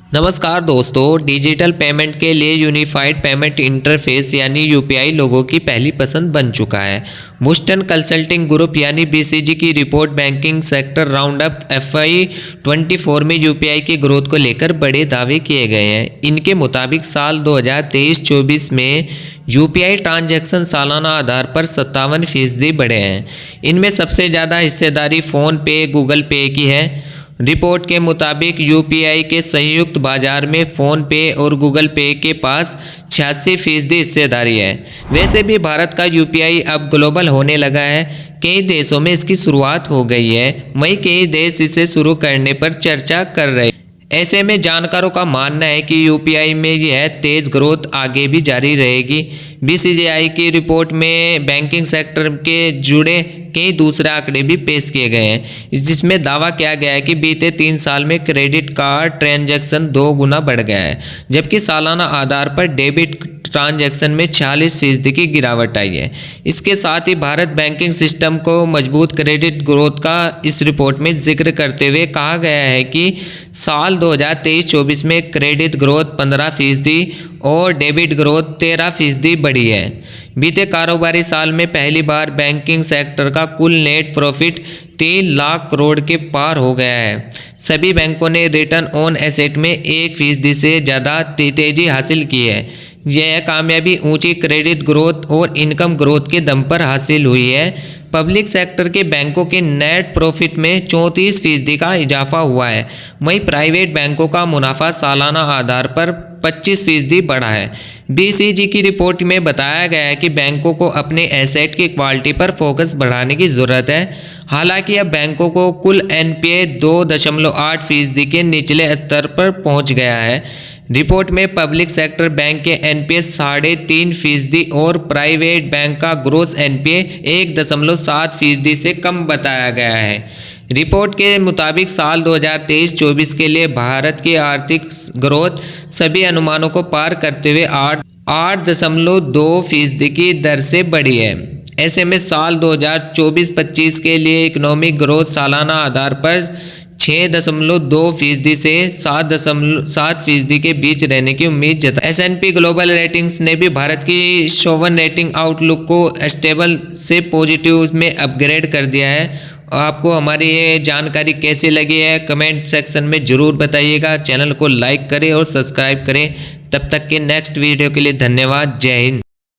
नमस्कार दोस्तों, digital payment के लिए यूनिफाइड पेमेंट इंटरफेस यानी यूपीआई लोगों की पहली पसंद बन चुका है। बूस्टन कंसल्टिंग ग्रुप यानी बीसीजी की report banking sector round up FY24 में यूपीआई की ग्रोथ को लेकर बड़े दावे किए गए हैं। इनके मुताबिक साल 2023-24 में यूपीआई ट्रांजैक्शन सालाना आधार पर 57% बढ़े हैं। इनमें सबसे ज़्यादा हिस्सेदारी फ़ोन पे, गूगल पे की है। रिपोर्ट के मुताबिक यूपीआई के संयुक्त बाजार में फ़ोन पे और गूगल पे के पास 86% हिस्सेदारी है। वैसे भी भारत का यूपीआई अब ग्लोबल होने लगा है। कई देशों में इसकी शुरुआत हो गई है, वहीं कई देश इसे शुरू करने पर चर्चा कर रहे हैं। ऐसे में जानकारों का मानना है कि यूपीआई में यह तेज़ ग्रोथ आगे भी जारी रहेगी। बीसीजीआई की रिपोर्ट में बैंकिंग सेक्टर के जुड़े कई दूसरे आंकड़े भी पेश किए गए हैं, जिसमें दावा किया गया है कि बीते 3 साल में क्रेडिट कार्ड ट्रांजैक्शन 2 गुना बढ़ गया है, जबकि सालाना आधार पर डेबिट ट्रांजैक्शन में 46% की गिरावट आई है। इसके साथ ही भारत बैंकिंग सिस्टम को मजबूत क्रेडिट ग्रोथ का इस रिपोर्ट में जिक्र करते हुए कहा गया है कि साल 2023-24 में क्रेडिट ग्रोथ 15% और डेबिट ग्रोथ 13% बढ़ी है। बीते कारोबारी साल में पहली बार बैंकिंग सेक्टर का कुल नेट प्रॉफिट 3 लाख करोड़ के पार हो गया है। सभी बैंकों ने रिटर्न ऑन एसेट में 1% से ज़्यादा तेजी हासिल की है। यह कामयाबी ऊंची क्रेडिट ग्रोथ और इनकम ग्रोथ के दम पर हासिल हुई है। पब्लिक सेक्टर के बैंकों के नेट प्रॉफिट में 34% का इजाफा हुआ है, वहीं प्राइवेट बैंकों का मुनाफा सालाना आधार पर 25% बढ़ा है। बीसीजी की रिपोर्ट में बताया गया है कि बैंकों को अपने एसेट की क्वालिटी पर फोकस बढ़ाने की ज़रूरत है। हालांकि अब बैंकों को कुल एनपीए 2.8% के निचले स्तर पर पहुंच गया है। रिपोर्ट में पब्लिक सेक्टर बैंक के एनपीए 3.5% और प्राइवेट बैंक का ग्रोस एनपीए 1.7% से कम बताया गया है। रिपोर्ट के मुताबिक साल 2023-24 के लिए भारत की आर्थिक ग्रोथ सभी अनुमानों को पार करते हुए 8.2% की दर से बढ़ी है। ऐसे में साल 2024-25 के लिए इकोनॉमिक ग्रोथ सालाना आधार पर 6.2% से 7.7% के बीच रहने की उम्मीद जताई। S&P ग्लोबल रेटिंग्स ने भी भारत की सोवरेन रेटिंग आउटलुक को स्टेबल से पॉजिटिव में अपग्रेड कर दिया है। आपको हमारी ये जानकारी कैसी लगी है कमेंट सेक्शन में ज़रूर बताइएगा। चैनल को लाइक करें और सब्सक्राइब करें। तब तक के नेक्स्ट वीडियो के लिए धन्यवाद। जय हिंद।